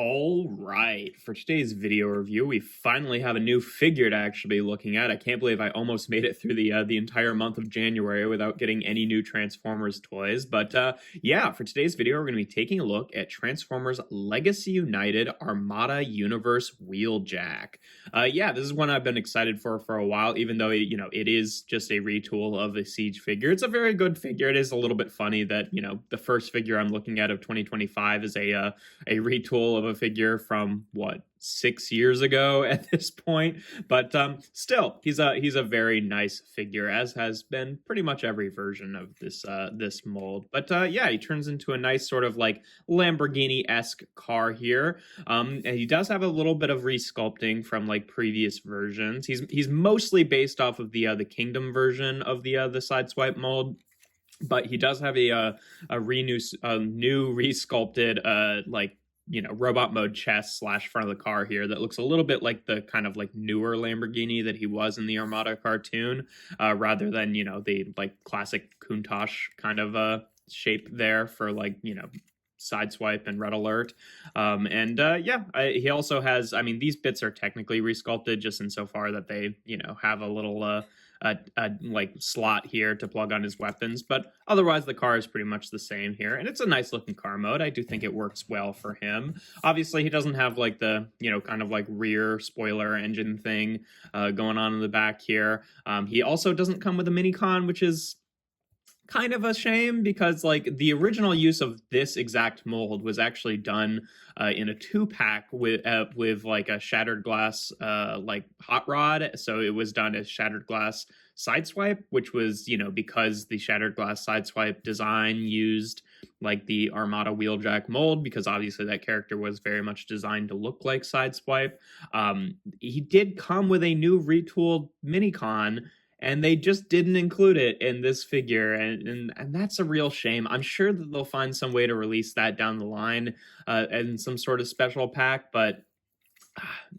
All right, for today's video review, we finally have a new figure to actually be looking at. I can't believe I almost made it through the entire month of January without getting any new Transformers toys. But yeah, for today's video, we're going to be taking a look at Transformers Legacy United Armada Universe Wheeljack. Yeah, this is one I've been excited for a while, even though it is just a retool of a Siege figure. It's a very good figure. It is a little bit funny that the first figure I'm looking at of 2025 is a retool of a figure from what, 6 years ago at this point, but still he's a very nice figure, as has been pretty much every version of this mold. But yeah, he turns into a nice sort of like Lamborghini-esque car here, and he does have a little bit of resculpting from like previous versions. He's mostly based off of the Kingdom version of the Sideswipe mold, but he does have a new resculpted like robot mode chest / front of the car here that looks a little bit like the kind of like newer Lamborghini that he was in the Armada cartoon, rather than the like classic Countach kind of shape there for like Sideswipe and Red Alert. Yeah, he also has, I mean, these bits are technically resculpted just insofar that they have a little like slot here to plug on his weapons, but otherwise the car is pretty much the same here, and it's a nice looking car mode. I do think it works well for him. Obviously he doesn't have like the kind of like rear spoiler engine thing going on in the back here. He also doesn't come with a mini con, which is kind of a shame, because like the original use of this exact mold was actually done in a 2-pack with like a shattered glass like hot rod. So it was done as shattered glass Sideswipe, which was because the shattered glass Sideswipe design used like the Armada Wheeljack mold, because obviously that character was very much designed to look like Sideswipe. He did come with a new retooled minicon, and they just didn't include it in this figure, and that's a real shame. I'm sure that they'll find some way to release that down the line in some sort of special pack, but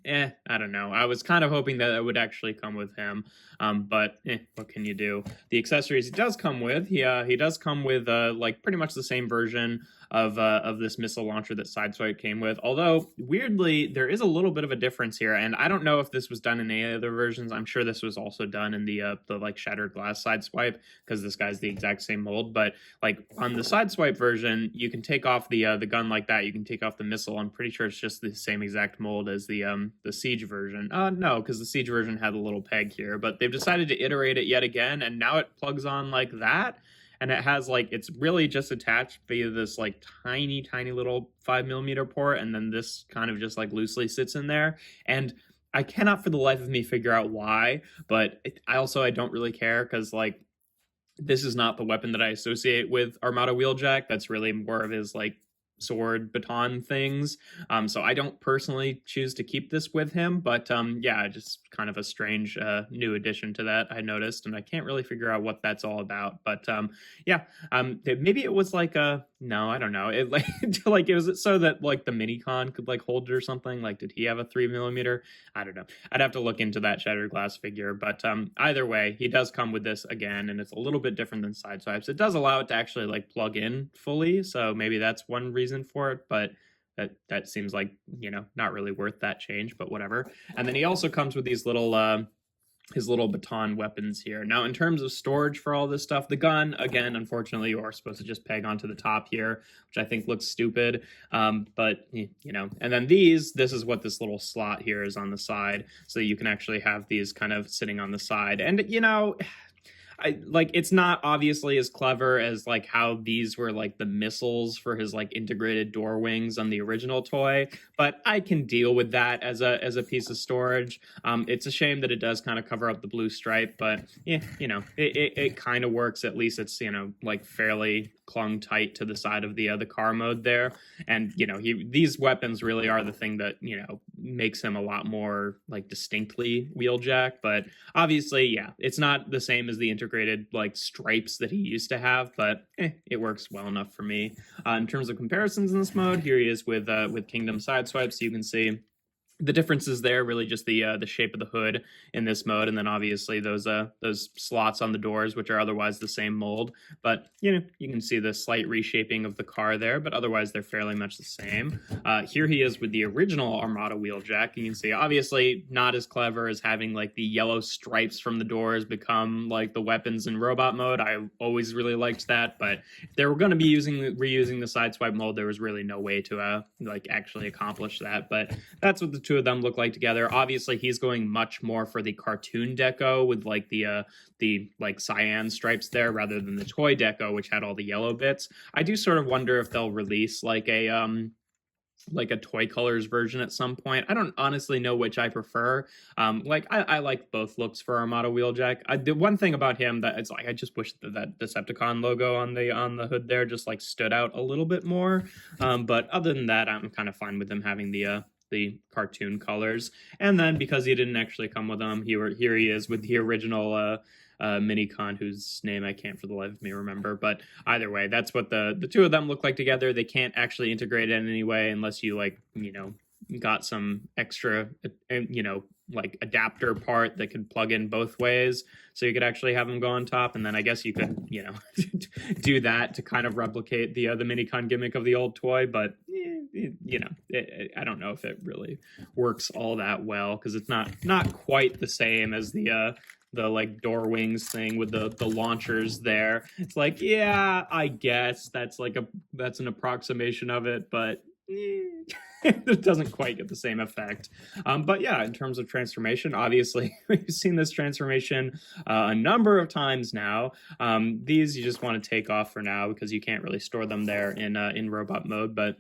I don't know. I was kind of hoping that it would actually come with him, but what can you do? The accessories he does come with, he does come with like pretty much the same version of this missile launcher that Sideswipe came with. Although weirdly, there is a little bit of a difference here, and I don't know if this was done in any other versions. I'm sure this was also done in the like shattered glass Sideswipe, because this guy's the exact same mold. But like on the Sideswipe version, you can take off the gun like that. You can take off the missile. I'm pretty sure it's just the same exact mold as the Siege version. No, because the Siege version had a little peg here, but they've decided to iterate it yet again, and now it plugs on like that. And it has like, it's really just attached via this like tiny little 5mm port, and then this kind of just like loosely sits in there. And I cannot for the life of me figure out why, but I don't really care, because like this is not the weapon that I associate with Armada Wheeljack. That's really more of his like sword baton things, so I don't personally choose to keep this with him, but yeah, just kind of a strange new addition to that I noticed, and I can't really figure out what that's all about. But yeah, maybe it was like no, I don't know, it like like it was so that like the minicon could like hold it or something. Like, did he have a 3mm? I don't know, I'd have to look into that shattered glass figure. But either way, he does come with this again, and it's a little bit different than Sideswipes. It does allow it to actually like plug in fully, so maybe that's one reason for it, but that seems like not really worth that change, but whatever. And then he also comes with these little his little baton weapons here. Now, in terms of storage for all this stuff, the gun, again, unfortunately, you are supposed to just peg onto the top here, which I think looks stupid. But, and then this is what this little slot here is on the side, so you can actually have these kind of sitting on the side. And, it's not obviously as clever as like how these were like the missiles for his like integrated door wings on the original toy, but I can deal with that as a piece of storage. It's a shame that it does kind of cover up the blue stripe, but yeah, it kind of works. At least it's like fairly clung tight to the side of the car mode there. And these weapons really are the thing that makes him a lot more like distinctly Wheeljack. But obviously, yeah, it's not the same as the integrated like stripes that he used to have, but it works well enough for me. In terms of comparisons in this mode, here he is with Kingdom Sideswipe, so you can see The difference is there really just the shape of the hood in this mode, and then obviously those slots on the doors, which are otherwise the same mold. But you can see the slight reshaping of the car there, but otherwise they're fairly much the same. Here he is with the original Armada Wheeljack. You can see obviously not as clever as having like the yellow stripes from the doors become like the weapons in robot mode. I always really liked that, but if they were going to be reusing the sideswipe mold, there was really no way to like actually accomplish that. But that's what the two of them look like together. Obviously, he's going much more for the cartoon deco with like the like cyan stripes there rather than the toy deco, which had all the yellow bits. I do sort of wonder if they'll release like a toy colors version at some point. I don't honestly know which I prefer. Like I like both looks for Armada Wheeljack. The one thing about him that it's like I just wish that Decepticon logo on the hood there just like stood out a little bit more. But other than that, I'm kind of fine with him having the cartoon colors. And then because he didn't actually come with them, here he is with the original Minicon, whose name I can't for the life of me remember. But either way, that's what the two of them look like together. They can't actually integrate it in any way unless you like, got some extra, like adapter part that could plug in both ways. So you could actually have them go on top. And then I guess you could, do that to kind of replicate the Minicon gimmick of the old toy. But, I don't know if it really works all that well because it's not quite the same as the like door wings thing with the launchers there. It's like, yeah, I guess that's an approximation of it, but it doesn't quite get the same effect. But yeah, in terms of transformation, obviously we've seen this transformation a number of times now. These you just want to take off for now because you can't really store them there in robot mode, but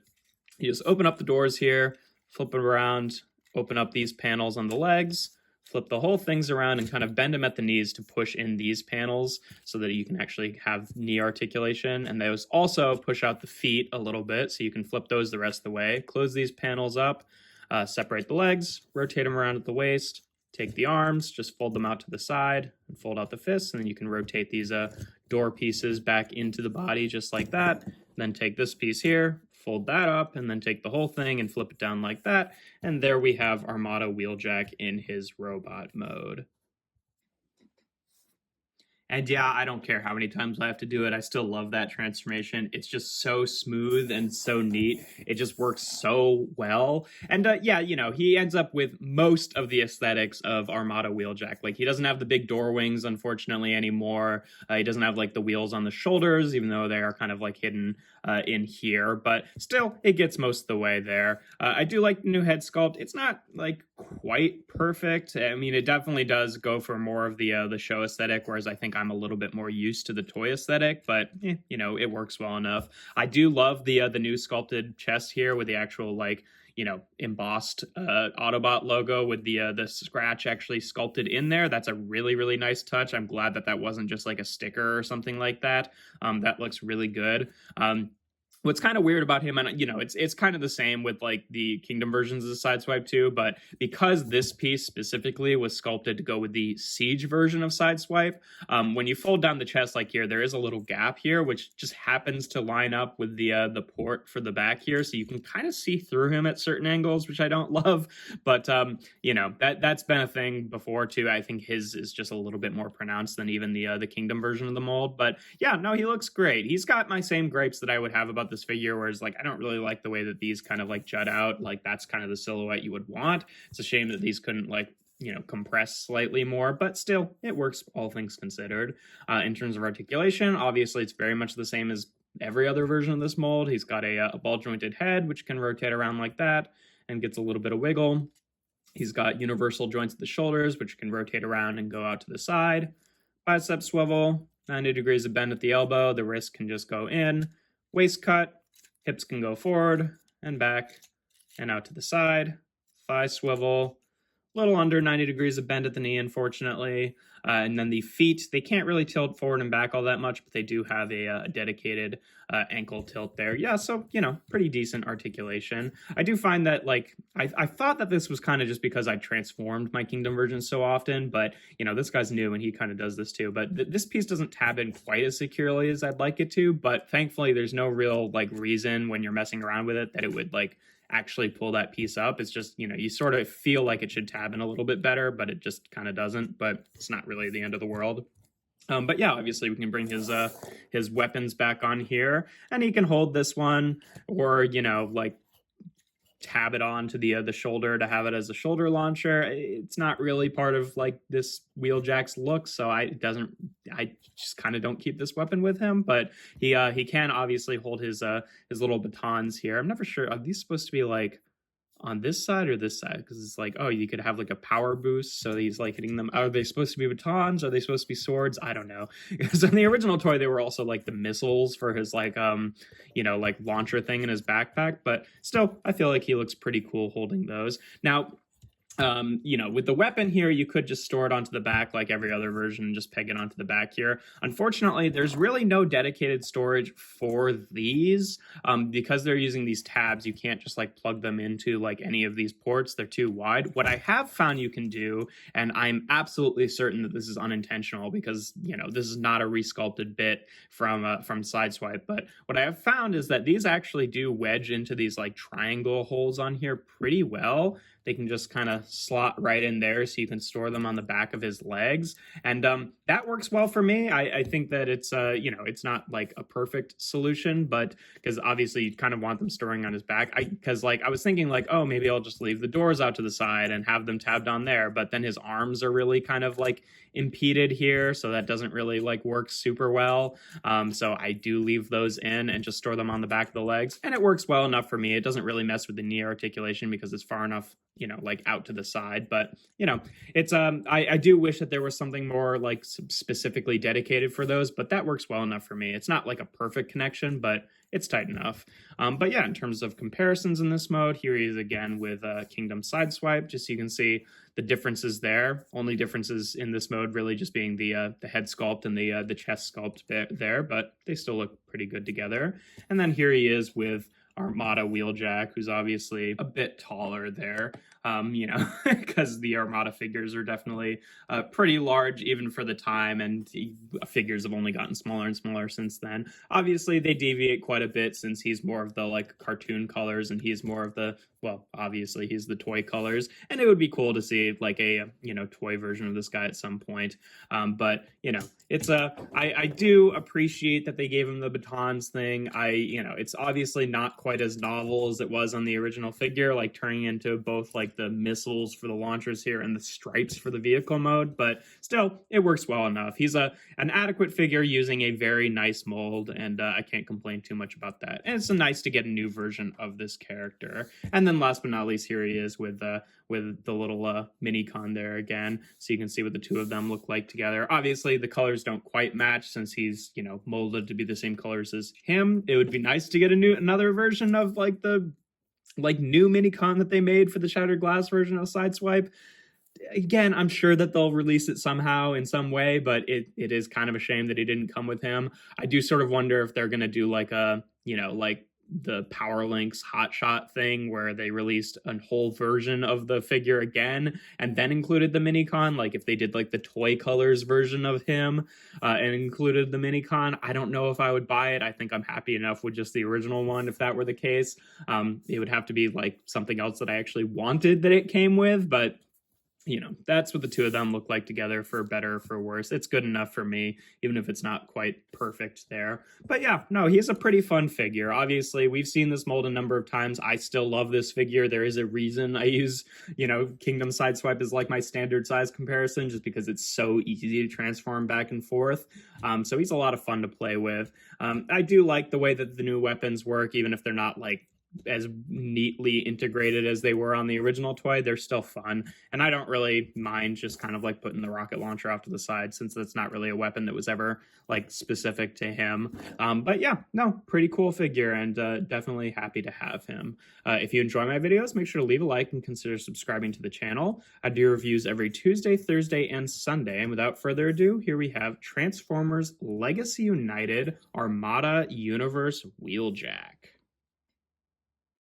you just open up the doors here, flip it around, open up these panels on the legs, flip the whole things around and kind of bend them at the knees to push in these panels so that you can actually have knee articulation. And those also push out the feet a little bit so you can flip those the rest of the way. Close these panels up, separate the legs, rotate them around at the waist, take the arms, just fold them out to the side and fold out the fists. And then you can rotate these door pieces back into the body just like that. Then take this piece here, fold that up, and then take the whole thing and flip it down like that. And there we have Armada Wheeljack in his robot mode. And yeah, I don't care how many times I have to do it. I still love that transformation. It's just so smooth and so neat. It just works so well. And yeah, he ends up with most of the aesthetics of Armada Wheeljack. Like he doesn't have the big door wings, unfortunately, anymore. He doesn't have like the wheels on the shoulders, even though they are kind of like hidden in here. But still, it gets most of the way there. I do like the new head sculpt. It's not like quite perfect. I mean, it definitely does go for more of the show aesthetic, whereas I think I'm a little bit more used to the toy aesthetic, but it works well enough. I do love the new sculpted chest here with the actual like embossed Autobot logo with the scratch actually sculpted in there. That's a really, really nice touch. I'm glad that wasn't just like a sticker or something like that. That looks really good. What's kind of weird about him, and it's kind of the same with like the Kingdom versions of the Sideswipe too, but because this piece specifically was sculpted to go with the Siege version of Sideswipe, when you fold down the chest like here, there is a little gap here, which just happens to line up with the port for the back here, so you can kind of see through him at certain angles, which I don't love, but that's been a thing before too. I think his is just a little bit more pronounced than even the Kingdom version of the mold, but yeah, no, he looks great. He's got my same gripes that I would have about this figure, whereas like I don't really like the way that these kind of like jut out. Like that's kind of the silhouette you would want. It's a shame that these couldn't like compress slightly more, but still it works all things considered. In terms of articulation, obviously it's very much the same as every other version of this mold. He's got a ball jointed head which can rotate around like that and gets a little bit of wiggle. He's got universal joints at the shoulders which can rotate around and go out to the side. Bicep swivel, 90 degrees of bend at the elbow. The wrist can just go in. Waist cut, hips can go forward and back and out to the side. Thigh swivel, a little under 90 degrees of bend at the knee, unfortunately. And then the feet, they can't really tilt forward and back all that much, but they do have a dedicated ankle tilt there. Yeah, so, pretty decent articulation. I do find that, like, I thought that this was kind of just because I transformed my Kingdom version so often, but, this guy's new and he kind of does this too. But this piece doesn't tab in quite as securely as I'd like it to, but thankfully there's no real, like, reason when you're messing around with it that it would, like, actually pull that piece up. It's just, you know, you sort of feel like it should tab in a little bit better, but it just kind of doesn't. But it's not really the end of the world. But yeah, obviously we can bring his weapons back on here, and he can hold this one, or, you know, like tab it on to the shoulder to have it as a shoulder launcher. It's not really part of like this Wheeljack's look, so I just kind of don't keep this weapon with him. But he can obviously hold his little batons here. I'm never sure, are these supposed to be like on this side or this side? Because it's like, oh, you could have like a power boost, so he's like hitting them. Are they supposed to be batons? Are they supposed to be swords? I don't know. Because in the original toy, they were also like the missiles for his like you know, like launcher thing in his backpack. But still, I feel like he looks pretty cool holding those. Now, you know, with the weapon here, you could just store it onto the back like every other version and just peg it onto the back here. Unfortunately, there's really no dedicated storage for these. Because they're using these tabs, you can't just like plug them into like any of these ports. They're too wide. What I have found you can do, and I'm absolutely certain that this is unintentional because, you know, this is not a resculpted bit from Sideswipe, but what I have found is that these actually do wedge into these like triangle holes on here pretty well. They can just kind of slot right in there, so you can store them on the back of his legs. And that works well for me. I think that it's, you know, it's not like a perfect solution, but because obviously you kind of want them storing on his back. Because like I was thinking like, oh, maybe I'll just leave the doors out to the side and have them tabbed on there. But then his arms are really kind of like impeded here, so that doesn't really like work super well. So I do leave those in and just store them on the back of the legs, and it works well enough for me. It doesn't really mess with the knee articulation because it's far enough, you know, like out to the side. But, you know, it's I do wish that there was something more like specifically dedicated for those, but that works well enough for me. It's not like a perfect connection, but it's tight enough. But yeah, in terms of comparisons in this mode, here he is again with Kingdom Sideswipe, just so you can see the differences there. Only differences in this mode really just being the head sculpt and the chest sculpt there, but they still look pretty good together. And then here he is with Armada Wheeljack, who's obviously a bit taller there, you know, because the Armada figures are definitely pretty large even for the time, and figures have only gotten smaller and smaller since then. Obviously, they deviate quite a bit since he's more of the like cartoon colors and he's more of the, well, obviously he's the toy colors, and it would be cool to see like a, you know, toy version of this guy at some point. But, you know, it's I do appreciate that they gave him the batons thing. You know, it's obviously not quite as novel as it was on the original figure, like turning into both like the missiles for the launchers here and the stripes for the vehicle mode, but still it works well enough. He's an adequate figure using a very nice mold, and I can't complain too much about that. And it's nice to get a new version of this character. And then last but not least, here he is with the little mini con there again, so you can see what the two of them look like together. Obviously the colors don't quite match since he's, you know, molded to be the same colors as him. It would be nice to get another version of like the new mini con that they made for the Shattered Glass version of Sideswipe. Again, I'm sure that they'll release it somehow in some way, but it is kind of a shame that he didn't come with him. I do sort of wonder if they're going to do like a, you know, like the Power Links Hotshot thing where they released a whole version of the figure again and then included the minicon, like if they did like the toy colors version of him and included the minicon. I don't know if I would buy it. I think I'm happy enough with just the original one if that were the case. It would have to be like something else that I actually wanted that it came with, but you know, that's what the two of them look like together, for better or for worse. It's good enough for me, even if it's not quite perfect there. But yeah, no, he's a pretty fun figure. Obviously, we've seen this mold a number of times. I still love this figure. There is a reason I use, you know, Kingdom Sideswipe as like my standard size comparison, just because it's so easy to transform back and forth. So he's a lot of fun to play with. I do like the way that the new weapons work, even if they're not like as neatly integrated as they were on the original toy. They're still fun, and I don't really mind just kind of like putting the rocket launcher off to the side, since that's not really a weapon that was ever like specific to him. But yeah, no, pretty cool figure, and definitely happy to have him. If you enjoy my videos, make sure to leave a like and consider subscribing to the channel. I do reviews every Tuesday, Thursday, and Sunday, and without further ado, here we have Transformers Legacy United Armada Universe Wheeljack.